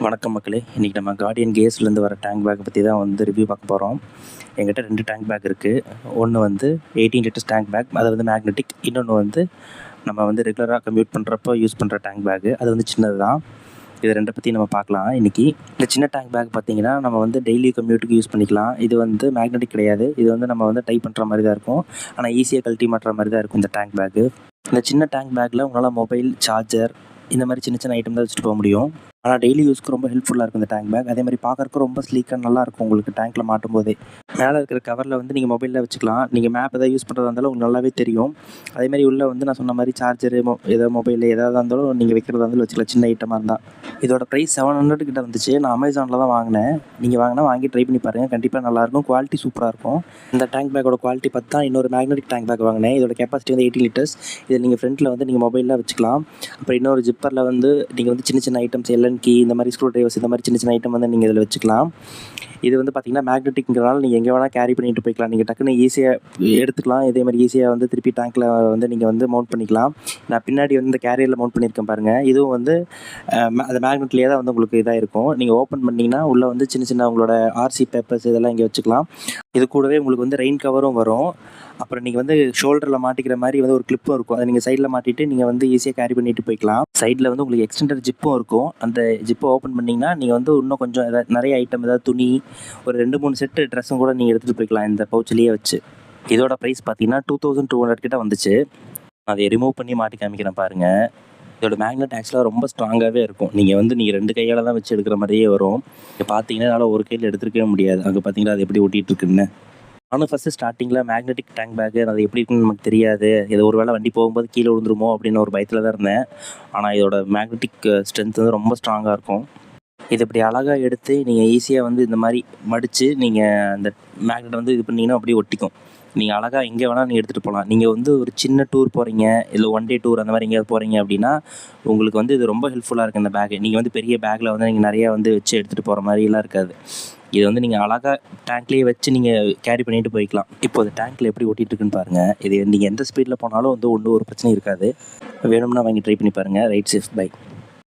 வணக்கம் மக்களே. இன்றைக்கி நம்ம கார்டியன் கேஸ்லேருந்து வர டேங்க் பேக்கை பற்றி தான் வந்து ரிவ்யூ பார்க்க போகிறோம். எங்கிட்ட 2 டேங்க் பேக் இருக்குது. ஒன்று வந்து 18 லிட்டர்ஸ் டேங்க் பேக், அது வந்து மேக்னெட்டிக். இன்னொன்று வந்து நம்ம வந்து ரெகுலராக கம்யூட் பண்ணுறப்போ யூஸ் பண்ணுற டேங்க் பேக்கு, அது வந்து சின்னது தான். இது 2 பற்றி நம்ம பார்க்கலாம் இன்றைக்கி. இந்த சின்ன டேங்க் பேக் பார்த்திங்கன்னா நம்ம வந்து டெய்லி கம்யூட்டுக்கு யூஸ் பண்ணிக்கலாம். இது வந்து மேக்னெட்டிக் கிடையாது. இது வந்து நம்ம வந்து டைப் பண்ணுற மாதிரி தான் இருக்கும். ஆனால் ஈஸியாக கழட்டி மாட்டுற மாதிரி தான் இருக்கும் இந்த டேங்க் பேக்கு. இந்த சின்ன டேங்க் பேக்கில் உங்களால் மொபைல், சார்ஜர் இந்த மாதிரி சின்ன சின்ன ஐட்டம் தான் வச்சுட்டு போக முடியும். ஆனால் டெய்லி யூஸ்க்கு ரொம்ப ஹெல்ப்ஃபுல்லாக இருக்கும் இந்த டேங்க் பேக். அதே மாதிரி பார்க்கறக்கு ரொம்ப ஸ்லீக்காக நல்லாயிருக்கும். உங்களுக்கு டேங்க்கில் மாட்டும் போதே மேலே இருக்கிற கவரில் வந்து நீங்கள் மொபைலில் வச்சுக்கலாம். நீங்கள் மேப் எதாவது யூஸ் பண்ணுறதா இருந்தாலும் உங்களுக்கு நல்லாவே தெரியும். அதேமாதிரி உள்ளே வந்து நான் சொன்ன மாதிரி சார்ஜரு, மொபைல் எதாவது இருந்தாலும் நீங்கள் வைக்கிறதா இருந்தாலும் வச்சுக்கலாம், சின்ன ஐட்டமாக இருந்தால். இதோட ப்ரைஸ் 700 கிட்ட வந்துச்சு. நான் அமேசானில் தான் வாங்கினேன். நீங்கள் வாங்கி ட்ரை பண்ணி பாருங்கள். கண்டிப்பாக நல்லாயிருக்கும். குவாலிட்டி சூப்பராக இருக்கும். இந்த டேங்க் பேக்கோட குவாலிட்டி பார்த்தா இன்னொரு மேக்னெட்டிக் டேங்க் பேக் வாங்கினேன். இதோட கெப்பாசிட்டி வந்து 18 லிட்டர்ஸ். இதில் நீங்கள் ஃப்ரண்ட்டில் வந்து நீங்கள் மொபைலில் வச்சுக்கலாம். அப்புறம் இன்னொரு ஜிப்பரில் வந்து நீங்கள் வந்து சின்ன சின்ன ஐட்டம்ஸ், எல்என் கீ, இந்த மாதிரி ஸ்க்ரூ டிரைவர்ஸ், இந்த மாதிரி சின்ன சின்ன ஐட்டம் வந்து நீங்கள் இதில் வச்சுக்கலாம். இது வந்து பார்த்திங்கன்னா மேக்னெட்டிக்ங்கிறனால நீங்கள் எங்கே வேணால் கேரி பண்ணிட்டு போய்க்கலாம். நீங்கள் டக்குன்னு ஈஸியாக எடுத்துக்கலாம். இதே மாதிரி ஈஸியாக வந்து திருப்பி டேங்க்கில் வந்து நீங்கள் வந்து மவுண்ட் பண்ணிக்கலாம். நான் பின்னாடி வந்து இந்த கேரியரில் மவுண்ட் பண்ணியிருக்கேன் பாருங்கள். இதுவும் வந்து அந்த மேக்னெட்லேயே தான் வந்து உங்களுக்கு இதாக இருக்கும். நீங்கள் ஓப்பன் பண்ணிங்கன்னா உள்ளே வந்து சின்ன சின்ன உங்களோட ஆர்சி பேப்பர்ஸ் இதெல்லாம் இங்கே வச்சுக்கலாம். இது கூடவே உங்களுக்கு வந்து ரெயின் கவரும் வரும். அப்புறம் நீங்கள் வந்து ஷோல்டரில் மாட்டிக்கிற மாதிரி வந்து ஒரு கிளிப்பும் இருக்கும். அதை நீங்கள் சைடில் மாட்டிட்டு நீங்கள் வந்து ஈஸியாக கேரி பண்ணிட்டு போய்க்கலாம். சைடில் வந்து உங்களுக்கு எக்ஸ்டெண்டர் ஜிப்பும் இருக்கும். அந்த ஜிப்பை ஓப்பன் பண்ணிங்கன்னா நீங்கள் வந்து இன்னும் கொஞ்சம் நிறைய ஐட்டம், ஏதாவது துணி, ஒரு 2-3 செட்டு ட்ரெஸ்ஸும் கூட நீங்கள் எடுத்துகிட்டு போய்க்கலாம் இந்த பவுச்சிலேயே வச்சு. இதோட ப்ரைஸ் பார்த்தீங்கன்னா 2200 கிட்ட வந்துச்சு. அதை ரிமூவ் பண்ணி மாட்டி காமிக்கிறேன் பாருங்கள். இதோட மேக்னெட் ஆக்சுவலாக ரொம்ப ஸ்ட்ராங்காகவே இருக்கும். நீங்கள் 2 கையால் தான் வச்சு எடுக்கிற மாதிரியே வரும். நீங்கள் பார்த்தீங்கன்னா என்னால் ஒரு கையில் எடுத்துருக்கவே முடியாது. அங்கே பார்த்தீங்கன்னா அது எப்படி ஒட்டிகிட்டு இருக்குன்னு. நானும் ஃபஸ்ட்டு ஸ்டார்டிங்கில் மேக்னெட்டிக் டேங்க் பேக்கு அது எப்படி இருக்குன்னு நமக்கு தெரியாது. இது ஒரு வேளை வண்டி போகும்போது கீழே விழுந்துருமோ அப்படின்னு ஒரு பயத்தில் தான் இருந்தேன். ஆனால் இதோட மேக்னெட்டிக் ஸ்ட்ரென்த் வந்து ரொம்ப ஸ்ட்ராங்காக இருக்கும். இது இப்படி அழகாக எடுத்து நீங்கள் ஈஸியாக வந்து இந்த மாதிரி மடித்து நீங்கள் அந்த மேக்னெட் வந்து இது பண்ணிங்கன்னா அப்படியே ஒட்டிக்கும். நீங்கள் அழகாக எங்கே வேணால் நீங்கள் எடுத்துகிட்டு போகலாம். நீங்கள் வந்து ஒரு சின்ன டூர் போகிறீங்க, இல்லை 1 டே டூர் அந்த மாதிரி எங்கேயாவது போகிறீங்க அப்படின்னா உங்களுக்கு வந்து இது ரொம்ப ஹெல்ப்ஃபுல்லாக இருக்குது இந்த பேக்கு. நீங்கள் வந்து பெரிய பேக்கில் வந்து நீங்கள் நிறையா வந்து வச்சு எடுத்துகிட்டு போகிற மாதிரிலாம் இருக்காது. இது வந்து நீங்கள் அழகாக டேங்க்லேயே வச்சு நீங்கள் கேரி பண்ணிட்டு போய்க்கலாம். இப்போ அது டேங்க்கில் எப்படி ஒட்டிகிட்டு இருக்குன்னு பாருங்கள். இது நீங்கள் எந்த ஸ்பீடில் போனாலும் வந்து ஒரு பிரச்சனையும் இருக்காது. வேணும்னா வாங்கி ட்ரை பண்ணி பாருங்கள். Right safe by.